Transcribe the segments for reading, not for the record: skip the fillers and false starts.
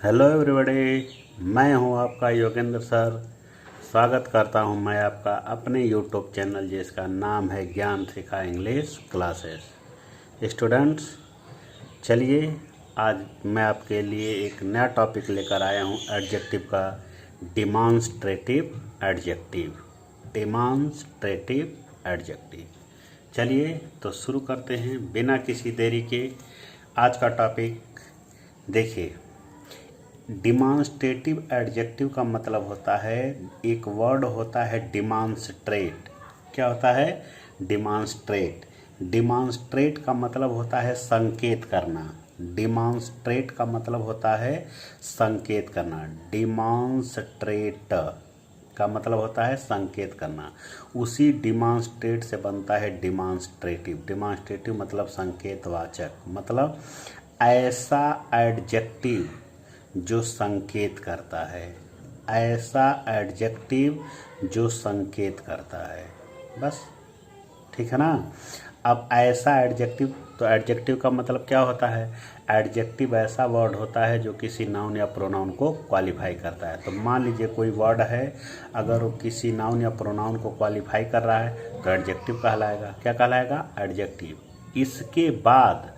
Hello everybody, मैं हूं आपका योगेंद्र सर। स्वागत करता हूं मैं आपका अपने यूट्यूब चैनल जिसका नाम है ज्ञान सिखा इंग्लिश क्लासेस। स्टूडेंट्स, चलिए आज मैं आपके लिए एक नया टॉपिक लेकर आया हूं एडजेक्टिव का। Demonstrative adjective. Demonstrative adjective. चलिए तो शुरू करते हैं बिना किसी देरी के। आज का टॉपिक देखिए, डिमॉन्स्ट्रेटिव एडजेक्टिव का मतलब होता है, एक वर्ड होता है डिमॉन्स्ट्रेट। क्या होता है? डिमॉन्स्ट्रेट। डिमॉन्स्ट्रेट का मतलब होता है संकेत करना। डिमॉन्स्ट्रेट का मतलब होता है संकेत करना। डिमॉन्स्ट्रेट का मतलब होता है संकेत करना। उसी डिमॉन्स्ट्रेट से बनता है डिमॉन्स्ट्रेटिव। डिमॉन्स्ट्रेटिव मतलब संकेतवाचक, मतलब ऐसा एडजेक्टिव जो संकेत करता है। ऐसा एडजेक्टिव जो संकेत करता है। बस, ठीक है ना। अब ऐसा एडजेक्टिव, तो एडजेक्टिव का मतलब क्या होता है? एडजेक्टिव ऐसा वर्ड होता है जो किसी नाउन या प्रोनाउन को क्वालिफाई करता है। तो मान लीजिए कोई वर्ड है, अगर वो किसी नाउन या प्रोनाउन को क्वालिफाई कर रहा है तो एडजेक्टिव कहलाएगा। क्या कहलाएगा? एडजेक्टिव। इसके बाद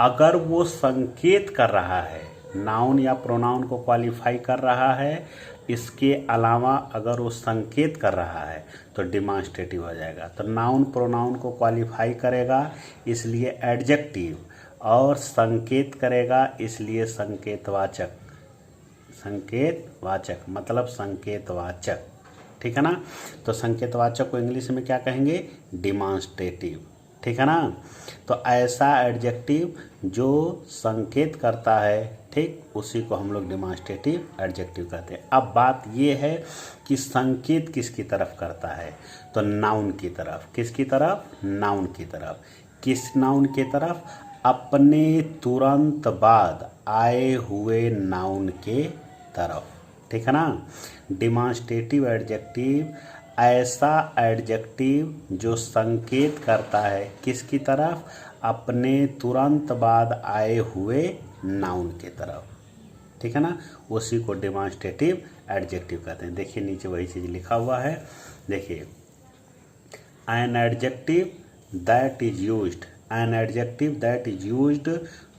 अगर वो संकेत कर रहा है, नाउन या प्रोनाउन को क्वालिफाई कर रहा है, इसके अलावा अगर वो संकेत कर रहा है तो डिमॉन्स्ट्रेटिव हो जाएगा। तो नाउन प्रोनाउन को क्वालिफाई करेगा इसलिए एडजेक्टिव, और संकेत करेगा इसलिए संकेतवाचक। संकेतवाचक मतलब संकेतवाचक, ठीक है ना। तो संकेतवाचक को इंग्लिश में क्या कहेंगे? डिमॉन्स्ट्रेटिव, ठीक है ना। तो ऐसा एडजेक्टिव जो संकेत करता है, ठीक, उसी को हम लोग डिमॉन्स्ट्रेटिव एडजेक्टिव कहते हैं। अब बात ये है कि संकेत किसकी तरफ करता है? तो नाउन की तरफ। किसकी तरफ? नाउन की तरफ। किस नाउन की तरफ? अपने तुरंत बाद आए हुए नाउन के तरफ, ठीक है ना। डिमॉन्स्ट्रेटिव एडजेक्टिव ऐसा एडजेक्टिव जो संकेत करता है किसकी तरफ? अपने तुरंत बाद आए हुए नाउन के तरफ, ठीक है ना। उसी को डिमॉन्स्ट्रेटिव एडजेक्टिव कहते हैं। देखिए नीचे वही चीज़ लिखा हुआ है, देखिए, an adjective that is used, an adjective that is used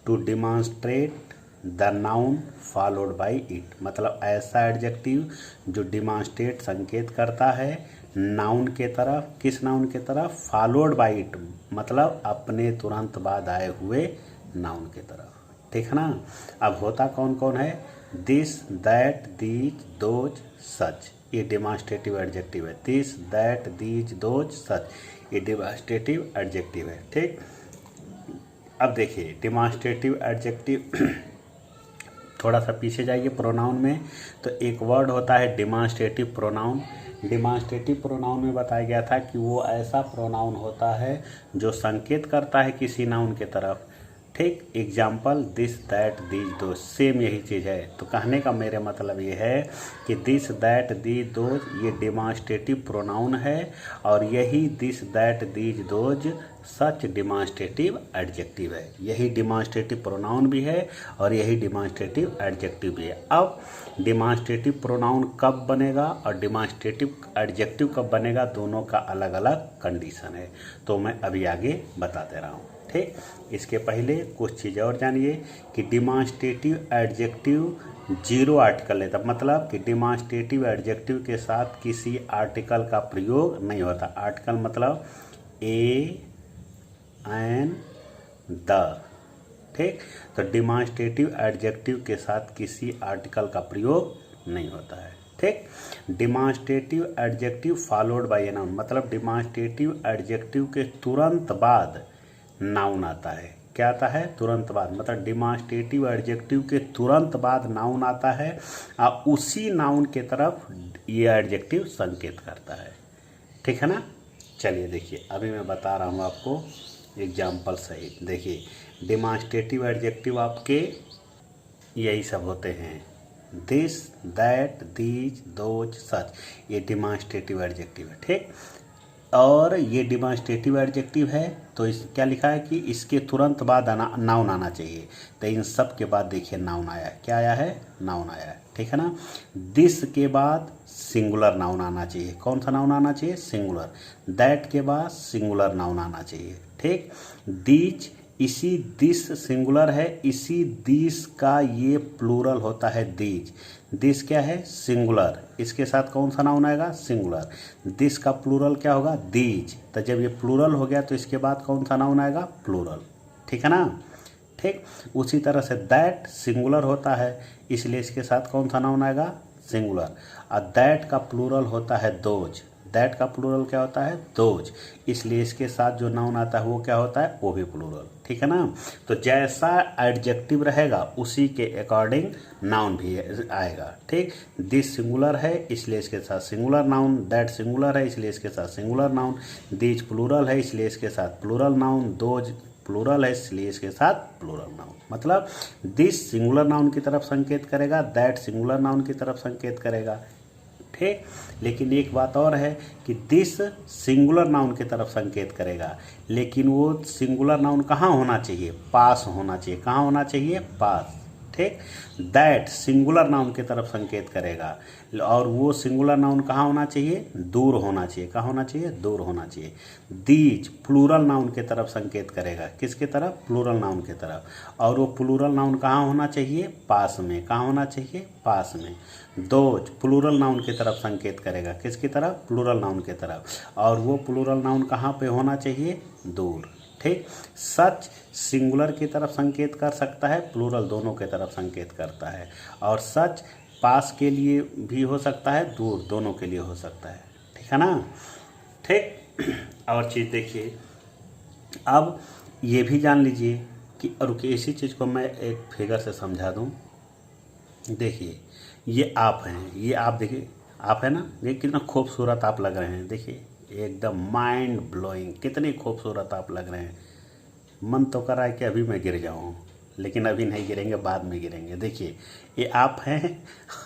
to demonstrate the noun followed by it. मतलब ऐसा एडजेक्टिव जो डिमॉन्स्ट्रेट संकेत करता है नाउन के तरफ। किस नाउन के तरफ? फॉलोड बाई इट मतलब अपने तुरंत बाद आए हुए नाउन के तरफ, ठीक है ना। अब होता कौन कौन है? दिस, दैट, दीज, दोज, सच, ये डिमॉन्स्ट्रेटिव एडजेक्टिव है। दिस, दैट, दीज, दोज, सच, ये डिमॉन्स्ट्रेटिव एडजेक्टिव है, ठीक। अब देखिए डिमॉन्स्ट्रेटिव एडजेक्टिव थोड़ा सा पीछे जाइए प्रोनाउन में, तो एक वर्ड होता है डिमॉन्स्ट्रेटिव प्रोनाउन। डिमॉन्स्ट्रेटिव प्रोनाउन में बताया गया था कि वो ऐसा प्रोनाउन होता है जो संकेत करता है किसी नाउन के तरफ, ठीक। Example this, that, these, those, same यही चीज़ है। तो कहने का मेरे मतलब ये है कि दिस, दैट, दीज, दोज ये डिमॉन्स्ट्रेटिव प्रोनाउन है, और यही this, that, these, those such demonstrative adjective है। यही डिमॉन्स्ट्रेटिव प्रोनाउन भी है और यही डिमॉन्स्ट्रेटिव एडजेक्टिव भी है। अब डिमॉन्स्ट्रेटिव प्रोनाउन कब बनेगा और डिमॉन्स्ट्रेटिव एडजेक्टिव कब बनेगा, दोनों का अलग अलग कंडीशन है। तो मैं अभी आगे बता दे रहा हूँ, ठीक। इसके पहले कुछ चीज़ और जानिए कि डिमॉन्स्ट्रेटिव एडजेक्टिव जीरो आर्टिकल लेता, मतलब कि डिमॉन्स्ट्रेटिव एडजेक्टिव के साथ किसी आर्टिकल का प्रयोग नहीं होता। आर्टिकल मतलब ए, एन, द, ठीक। तो डिमॉन्स्ट्रेटिव एडजेक्टिव के साथ किसी आर्टिकल का प्रयोग नहीं होता है, ठीक। Demonstrative adjective followed by a noun, मतलब डिमॉन्स्ट्रेटिव एडजेक्टिव के तुरंत बाद नाउन आता है। क्या आता है? तुरंत बाद, मतलब डिमॉन्स्ट्रेटिव एडजेक्टिव के तुरंत बाद नाउन आता है और उसी नाउन के तरफ ये एडजेक्टिव संकेत करता है, ठीक है ना। चलिए देखिए, अभी मैं बता रहा हूँ आपको एग्जाम्पल सहित। देखिए डिमॉन्स्ट्रेटिव एडजेक्टिव आपके यही सब होते हैं, दिस, दैट, दीज, दोज, सच, ये डिमॉन्स्ट्रेटिव एडजेक्टिव है, ठीक। और ये डिमॉन्स्ट्रेटिव एडजेक्टिव है, तो इस क्या लिखा है कि इसके तुरंत बाद नाउन आना चाहिए। तो इन सब के बाद देखिए नाउन आया है, क्या आया है, नाउन आया है, ठीक है ना। दिस के बाद सिंगुलर नाउन आना चाहिए, कौन सा नाउन आना चाहिए, सिंगुलर। दैट के बाद सिंगुलर नाउन आना चाहिए, ठीक। दीज, इसी दिस सिंगुलर है, इसी दिस का ये प्लूरल होता है दीज। दिस क्या है, सिंगुलर, इसके साथ कौन सा नाउन आएगा, सिंगुलर। दिस का प्लूरल क्या होगा, दीज। तो जब ये प्लूरल हो गया तो इसके बाद कौन सा नाउन आएगा, प्लूरल, ठीक है ना, ठीक। उसी तरह से दैट सिंगुलर होता है, इसलिए इसके साथ कौन सा नाउन आएगा, सिंगुलर। और दैट का प्लूरल होता है दोज, दैट का प्लूरल क्या होता है, दोज, इसलिए इसके साथ जो नाउन आता है वो क्या होता है, वो भी प्लूरल, ठीक है ना। तो जैसा एडजेक्टिव रहेगा उसी के अकॉर्डिंग नाउन भी आएगा, ठीक। दिस सिंगुलर है इसलिए इसके साथ सिंगुलर नाउन, दैट सिंगुलर है इसलिए इसके साथ सिंगुलर नाउन, दीज प्लूरल है इसलिए इसके साथ प्लूरल नाउन, दोज प्लूरल है इसलिए इसके साथ प्लूरल नाउन। मतलब दिस सिंगुलर नाउन की तरफ संकेत करेगा, दैट सिंगुलर नाउन की तरफ संकेत करेगा, ठीक। लेकिन एक बात और है कि दिस सिंगुलर नाउन की तरफ संकेत करेगा, लेकिन वो सिंगुलर नाउन कहाँ होना चाहिए, पास होना चाहिए, कहाँ होना चाहिए, पास, ठीक। दैट सिंगुलर नाउन की तरफ संकेत करेगा, और वो सिंगुलर नाउन कहाँ होना चाहिए, दूर होना चाहिए, कहाँ होना चाहिए, दूर होना चाहिए। दीज प्लूरल नाउन की तरफ संकेत करेगा, किसके तरफ, प्लूरल नाउन की तरफ, और वो प्लूरल नाउन कहाँ होना चाहिए, पास में, कहाँ होना चाहिए, पास में। दोज प्लूरल नाउन की तरफ संकेत करेगा, किसकी तरफ, प्लूरल नाउन की तरफ, और वो प्लूरल नाउन कहाँ पे होना चाहिए, दूर, ठीक। सच सिंगुलर की तरफ संकेत कर सकता है, प्लूरल दोनों की तरफ संकेत करता है, और सच पास के लिए भी हो सकता है, दूर दोनों के लिए हो सकता है, ठीक है ना, ठीक। और चीज़ देखिए, अब ये भी जान लीजिए कि, और इसी चीज़ को मैं एक फिगर से समझा दूं। देखिए ये आप हैं, ये आप देखिए, आप है ना, देखिए कितना खूबसूरत आप लग रहे हैं, देखिए एकदम माइंड ब्लोइंग, कितने खूबसूरत आप लग रहे हैं। मन तो कर रहा है कि अभी मैं गिर जाऊं, लेकिन अभी नहीं गिरेंगे, बाद में गिरेंगे। देखिए ये आप हैं,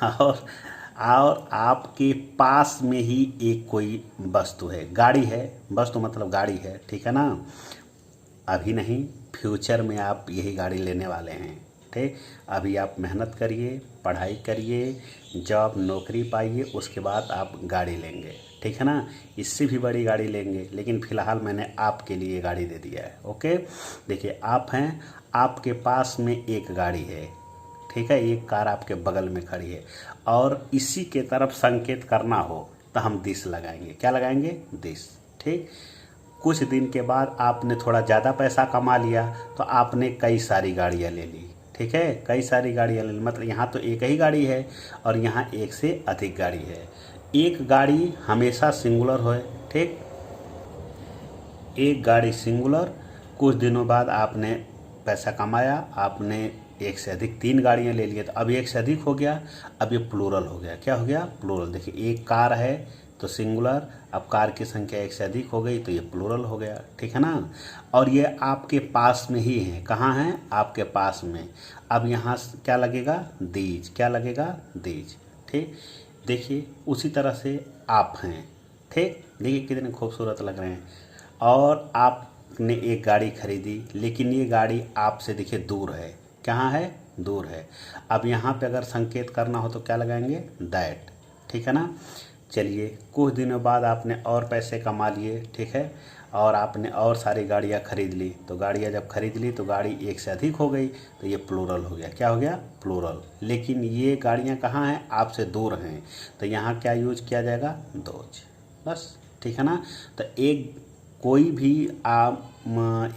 और आपके पास में ही एक कोई वस्तु है, गाड़ी है, वस्तु मतलब गाड़ी है, ठीक है ना। अभी नहीं, फ्यूचर में आप यही गाड़ी लेने वाले हैं, ठीक। अभी आप मेहनत करिए, पढ़ाई करिए, जॉब नौकरी पाइए, उसके बाद आप गाड़ी लेंगे, ठीक है ना। इससे भी बड़ी गाड़ी लेंगे, लेकिन फ़िलहाल मैंने आपके लिए गाड़ी दे दिया है, ओके। देखिए आप हैं, आपके पास में एक गाड़ी है, ठीक है, एक कार आपके बगल में खड़ी है, और इसी के तरफ संकेत करना हो तो हम दिस लगाएंगे, क्या लगाएंगे, दिस, ठीक। कुछ दिन के बाद आपने थोड़ा ज़्यादा पैसा कमा लिया तो आपने कई सारी गाड़ियाँ ले ली, ठीक है, कई सारी गाड़ियाँ ले ली, मतलब यहाँ तो एक ही गाड़ी है और यहाँ एक से अधिक गाड़ी है। एक गाड़ी हमेशा सिंगुलर हो, ठीक, एक गाड़ी सिंगुलर। कुछ दिनों बाद आपने पैसा कमाया, आपने एक से अधिक 3 गाड़ियाँ ले लिए, तो अब एक से अधिक हो गया, अब ये प्लूरल हो गया, क्या हो गया, प्लूरल। देखिए एक कार है तो सिंगुलर, अब कार की संख्या एक से अधिक हो गई तो ये प्लूरल हो गया, ठीक है ना। और ये आपके पास में ही है, कहाँ है, आपके पास में। अब यहाँ क्या लगेगा, दीज, क्या लगेगा, दीज, ठीक। देखिए उसी तरह से आप हैं, ठीक, देखिए कितने खूबसूरत लग रहे हैं। और आपने एक गाड़ी खरीदी, लेकिन ये गाड़ी आपसे देखिए दूर है, कहाँ है, दूर है। अब यहाँ पे अगर संकेत करना हो तो क्या लगाएंगे, दैट, ठीक है ना। चलिए कुछ दिनों बाद आपने और पैसे कमा लिए, ठीक है, और आपने और सारी गाड़ियाँ खरीद ली, तो गाड़ियाँ जब खरीद ली तो गाड़ी एक से अधिक हो गई तो ये प्लूरल हो गया, क्या हो गया, प्लूरल। लेकिन ये गाड़ियाँ कहाँ हैं, आपसे दूर हैं, तो यहाँ क्या यूज किया जाएगा, दोज, बस, ठीक है ना। तो एक कोई भी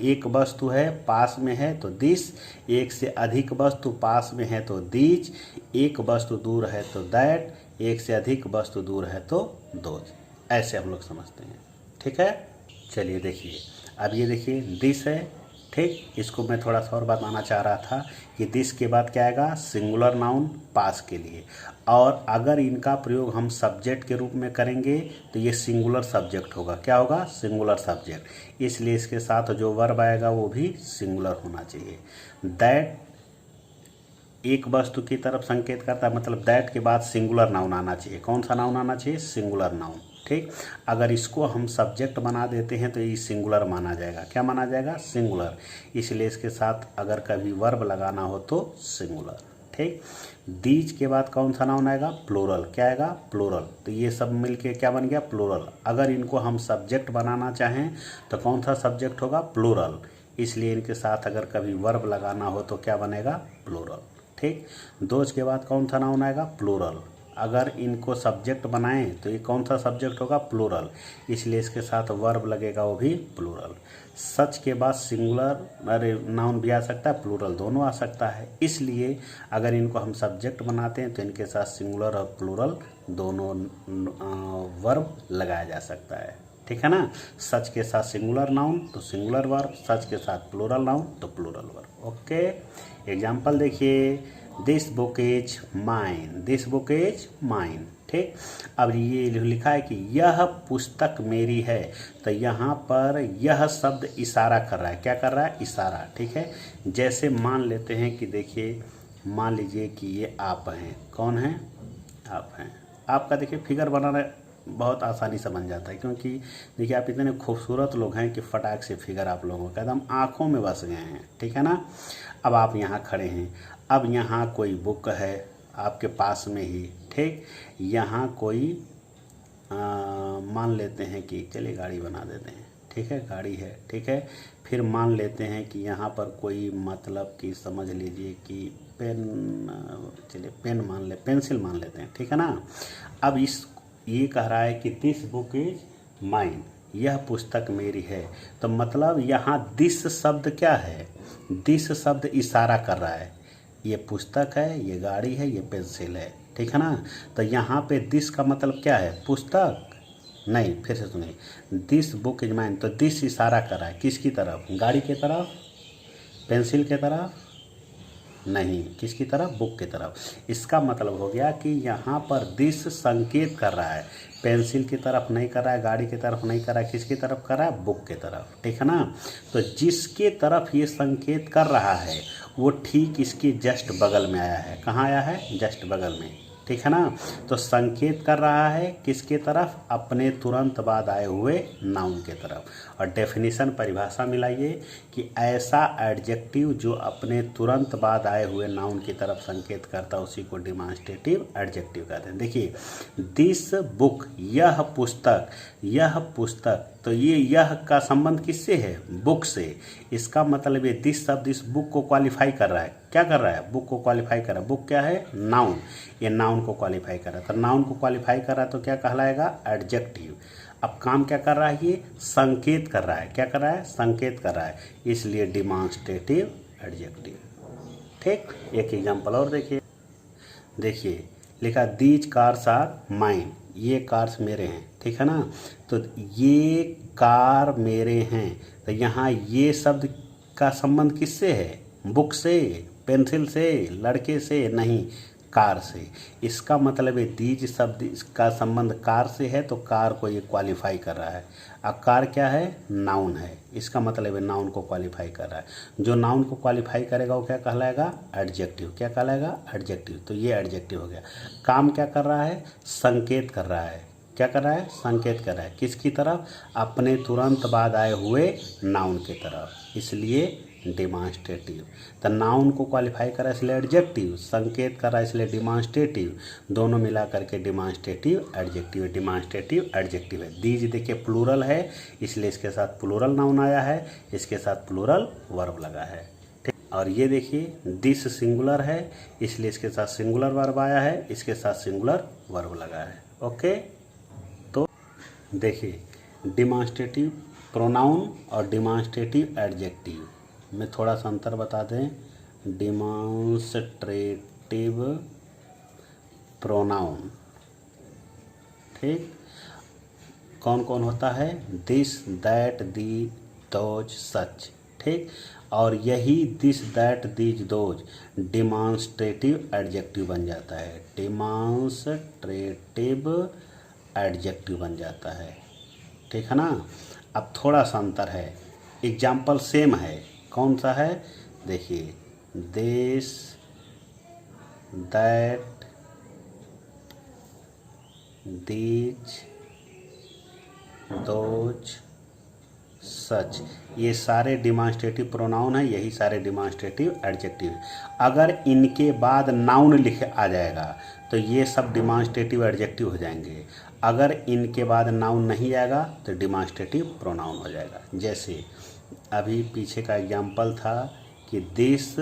एक वस्तु है पास में है तो दिस, एक से अधिक वस्तु पास में है तो दीज, एक वस्तु दूर है तो दैट, एक से अधिक वस्तु दूर है तो दोज। ऐसे हम लोग समझते हैं, ठीक है। चलिए देखिए, अब ये देखिए दिस है, ठीक। इसको मैं थोड़ा सा और बताना चाह रहा था कि दिस के बाद क्या आएगा, सिंगुलर नाउन पास के लिए, और अगर इनका प्रयोग हम सब्जेक्ट के रूप में करेंगे तो ये सिंगुलर सब्जेक्ट होगा, क्या होगा, सिंगुलर सब्जेक्ट, इसलिए इसके साथ जो वर्ब आएगा वो भी सिंगुलर होना चाहिए। दैट एक वस्तु की तरफ संकेत करता है, मतलब दैट के बाद सिंगुलर नाउन आना चाहिए, कौन सा नाउन आना चाहिए, सिंगुलर नाउन, ठीक। अगर इसको हम सब्जेक्ट बना देते हैं तो ये सिंगुलर माना जाएगा। क्या माना जाएगा? सिंगुलर। इसलिए इसके साथ अगर कभी वर्ब लगाना हो तो सिंगुलर। ठीक। दीज के बाद कौन सा नाउन आएगा? प्लूरल। क्या आएगा? प्लूरल। तो ये सब मिलके क्या बन गया? प्लूरल। अगर इनको हम सब्जेक्ट बनाना चाहें तो कौन सा सब्जेक्ट होगा? प्लूरल। इसलिए इनके साथ अगर कभी वर्ब लगाना हो तो क्या बनेगा? प्लूरल। ठीक। दोज के बाद कौन सा नाउन आएगा? प्लूरल। अगर इनको सब्जेक्ट बनाएं तो ये कौन सा सब्जेक्ट होगा? प्लूरल। इसलिए इसके साथ वर्ब लगेगा, वो भी प्लूरल। सच के बाद सिंगुलर अरे नाउन भी आ सकता है, प्लूरल दोनों आ सकता है। इसलिए अगर इनको हम सब्जेक्ट बनाते हैं तो इनके साथ सिंगुलर और प्लूरल दोनों वर्ब लगाया जा सकता है। ठीक है ना। सच के साथ सिंगुलर नाउन तो सिंगुलर वर्ब, सच के साथ प्लूरल नाउन तो प्लूरल वर्ब। ओके। एग्जाम्पल देखिए, this book is mine. This book is mine. ठीक। अब ये लिखा है कि यह पुस्तक मेरी है, तो यहाँ पर यह शब्द इशारा कर रहा है। क्या कर रहा है? इशारा। ठीक है। जैसे मान लेते हैं कि देखिए, मान लीजिए कि ये आप हैं। कौन है? आप हैं। आपका देखिए फिगर बनाना बहुत आसानी से बन जाता है, क्योंकि देखिए आप इतने खूबसूरत लोग हैं कि फटाक से फिगर आप लोगों का एकदम आँखों में बस गए हैं। ठीक है ना। अब आप यहाँ खड़े हैं। अब यहाँ कोई बुक है आपके पास में ही। ठीक। यहाँ कोई मान लेते हैं कि चलिए गाड़ी बना देते हैं। ठीक है, गाड़ी है। ठीक है। फिर मान लेते हैं कि यहाँ पर कोई मतलब कि समझ लीजिए कि पेन, चलिए पेन मान ले, पेंसिल मान लेते हैं। ठीक है ना। अब ये कह रहा है कि दिस बुक इज माइन, यह पुस्तक मेरी है। तो मतलब यहाँ दिस शब्द क्या है? दिस शब्द इशारा कर रहा है, ये पुस्तक है, ये गाड़ी है, ये पेंसिल है। ठीक है ना। तो यहाँ पे दिस का मतलब क्या है? पुस्तक नहीं। फिर से सुनिए, दिस बुक इज माइन, तो दिस इशारा कर रहा है किसकी तरफ? गाड़ी की तरफ? पेंसिल की तरफ? नहीं। किसकी तरफ? बुक की तरफ। इसका मतलब हो गया कि यहाँ पर दिस संकेत कर रहा है, पेंसिल की तरफ नहीं कर रहा है, गाड़ी की तरफ नहीं कर रहा है, किसकी तरफ कर रहा है? बुक की तरफ। ठीक है ना। तो जिसके तरफ ये संकेत कर रहा है वो ठीक इसके जस्ट बगल में आया है। कहाँ आया है? जस्ट बगल में। ठीक है ना। तो संकेत कर रहा है किसके तरफ? अपने तुरंत बाद आए हुए नाउन के तरफ। और डेफिनेशन परिभाषा मिलाइए कि ऐसा एडजेक्टिव जो अपने तुरंत बाद आए हुए नाउन की तरफ संकेत करता है उसी को डिमॉन्स्ट्रेटिव एडजेक्टिव कहते हैं। देखिए, दिस बुक, यह पुस्तक, यह पुस्तक, तो ये यह का संबंध किससे है? बुक से। इसका मतलब ये दिस शब्द इस बुक को क्वालिफाई कर रहा है। क्या कर रहा है? बुक को क्वालिफाई कर रहा है। बुक क्या है? नाउन। ये नाउन को क्वालिफाई कर रहा है। तो नाउन को क्वालिफाई कर रहा है तो क्या कहलाएगा? एडजेक्टिव। अब काम क्या कर रहा है? ये संकेत कर रहा है। क्या कर रहा है? संकेत कर रहा है, इसलिए डिमॉन्स्ट्रेटिव एडजेक्टिव। ठीक। एक एग्जांपल और देखिए। देखिए लिखा, दीज कार्स आर माइन, ये कार्स मेरे हैं। ठीक है ना। तो ये कार मेरे हैं, तो यहाँ ये शब्द का संबंध किससे है? बुक से, पेंसिल से, लड़के से? नहीं, कार से। इसका मतलब है दीज शब्द का संबंध कार से है, तो कार को ये क्वालिफाई कर रहा है। अब कार क्या है? नाउन है। इसका मतलब है नाउन को क्वालिफाई कर रहा है। जो नाउन को क्वालिफाई करेगा वो क्या कहलाएगा? एडजेक्टिव। क्या कहलाएगा? एडजेक्टिव। तो ये एडजेक्टिव हो गया। काम क्या कर रहा है? संकेत कर रहा है। क्या कर रहा है? संकेत कर रहा है। किसकी तरफ? अपने तुरंत बाद आए हुए नाउन की तरफ, इसलिए डिमॉन्स्ट्रेटिव। तो नाउन को क्वालिफाई करा इसलिए एडजेक्टिव, संकेत करा इसलिए डिमॉन्स्ट्रेटिव, दोनों मिला करके डिमॉन्स्ट्रेटिव एडजेक्टिव। डिमॉन्स्ट्रेटिव एडजेक्टिव है। दीज देखिए प्लूरल है, इसलिए इसके साथ प्लूरल नाउन आया है, इसके साथ प्लूरल वर्ब लगा है। ठीक। और ये देखिए दिस सिंगुलर है, इसलिए इसके साथ सिंगुलर वर्ब आया है, इसके साथ सिंगुलर वर्ब लगा है। ओके। तो देखिए, डिमॉन्स्ट्रेटिव प्रोनाउन और डिमॉन्स्ट्रेटिव एडजेक्टिव में थोड़ा सा अंतर बता दें। डिमॉन्स्ट्रेटिव प्रोनाउन, ठीक, कौन कौन होता है? दिस, दैट, दी, दोज, सच। ठीक। और यही this, that, these, those demonstrative adjective बन जाता है। डिमॉन्स्ट्रेटिव एडजेक्टिव बन जाता है। ठीक है ना। अब थोड़ा सा अंतर है, एग्जाम्पल सेम है। कौन सा है? देखिए, दिस, दैट, दीज, दोज, सच, ये सारे डिमॉन्स्ट्रेटिव प्रोनाउन हैं, यही सारे डिमॉन्स्ट्रेटिव एडजेक्टिव। अगर इनके बाद नाउन लिख आ जाएगा तो ये सब डिमॉन्स्ट्रेटिव एडजेक्टिव हो जाएंगे। अगर इनके बाद नाउन नहीं आएगा तो डिमॉन्स्ट्रेटिव प्रोनाउन हो जाएगा। जैसे अभी पीछे का एग्जाम्पल था कि दिस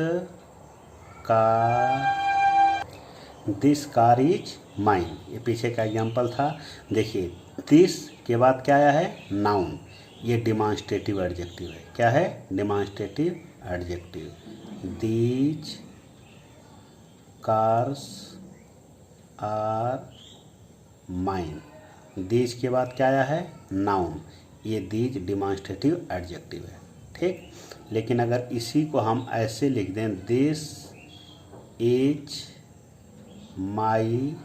कार इज माइन, ये पीछे का एग्जाम्पल था। देखिए दिस के बाद क्या आया है, नाउन, ये डिमॉन्स्ट्रेटिव एडजेक्टिव है। क्या है, demonstrative adjective. These cars are mine, these के बाद क्या आया है, नाउन, ये दीज डिमॉन्स्ट्रेटिव एडजेक्टिव है। ठीक, लेकिन अगर इसी को हम ऐसे लिख दें, दिस इज माई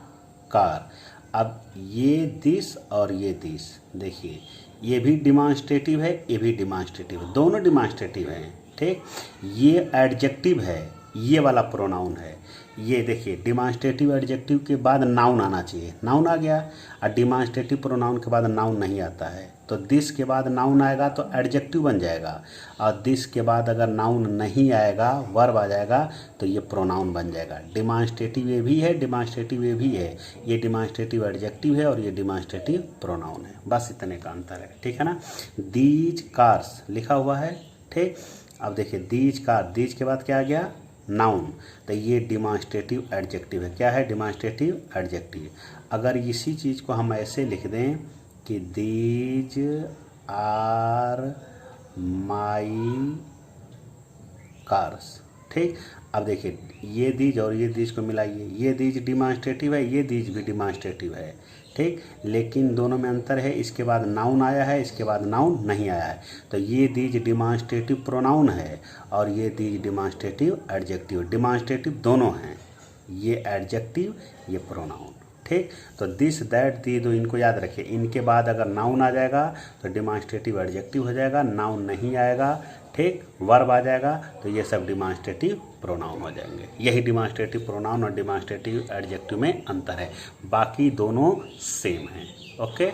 कार, अब ये दिस और ये दिस, देखिए ये भी डिमॉन्स्ट्रेटिव है, ये भी डिमॉन्स्ट्रेटिव है, दोनों डिमॉन्स्ट्रेटिव हैं। ठीक, ये एडजेक्टिव है, ये वाला प्रोनाउन है। ये देखिए डिमॉन्स्ट्रेटिव एडजेक्टिव के बाद नाउन आना चाहिए, नाउन आ गया, और डिमॉन्स्ट्रेटिव प्रोनाउन के बाद नाउन नहीं आता है, तो दिस के बाद नाउन आएगा तो एडजेक्टिव बन जाएगा, और दिस के बाद अगर नाउन नहीं आएगा, वर्ब आ जाएगा, तो ये प्रोनाउन बन जाएगा। डिमॉन्स्ट्रेटिव ये भी है, डिमॉन्स्ट्रेटिव ये भी है, ये डिमॉन्स्ट्रेटिव एडजेक्टिव है और ये डिमॉन्स्ट्रेटिव प्रोनाउन है, बस इतने का अंतर है। ठीक है ना, दीज कार्स लिखा हुआ है। ठीक, अब देखिए दीज कार, दीज के बाद क्या आ गया, नाउन, तो ये डिमॉन्स्ट्रेटिव एडजेक्टिव है। क्या है, डिमॉन्स्ट्रेटिव एडजेक्टिव। अगर इसी चीज़ को हम ऐसे लिख दें कि दीज आर माई कार्स। ठीक, अब देखिए ये दीज और ये दीज को मिलाइए, ये दीज डिमॉन्स्ट्रेटिव है, ये दीज भी डिमॉन्स्ट्रेटिव है। ठीक, लेकिन दोनों में अंतर है, इसके बाद नाउन आया है, इसके बाद नाउन नहीं आया है, तो ये दीज डिमॉन्स्ट्रेटिव प्रोनाउन है और ये दीज डिमॉन्स्ट्रेटिव एडजेक्टिव। डिमॉन्स्ट्रेटिव दोनों हैं, ये एडजेक्टिव, ये प्रोनाउन। ठीक, तो दिस दैट दी दो, इनको याद रखिए। इनके बाद अगर नाउन आ जाएगा तो डिमॉन्स्ट्रेटिव एडजेक्टिव हो जाएगा, नाउन नहीं आएगा, ठीक, वर्ब आ जाएगा, तो ये सब डिमॉन्स्ट्रेटिव प्रोनाउन हो जाएंगे। यही डिमॉन्स्ट्रेटिव प्रोनाउन और डिमॉन्स्ट्रेटिव एडजेक्टिव में अंतर है, बाकी दोनों सेम हैं। ओके।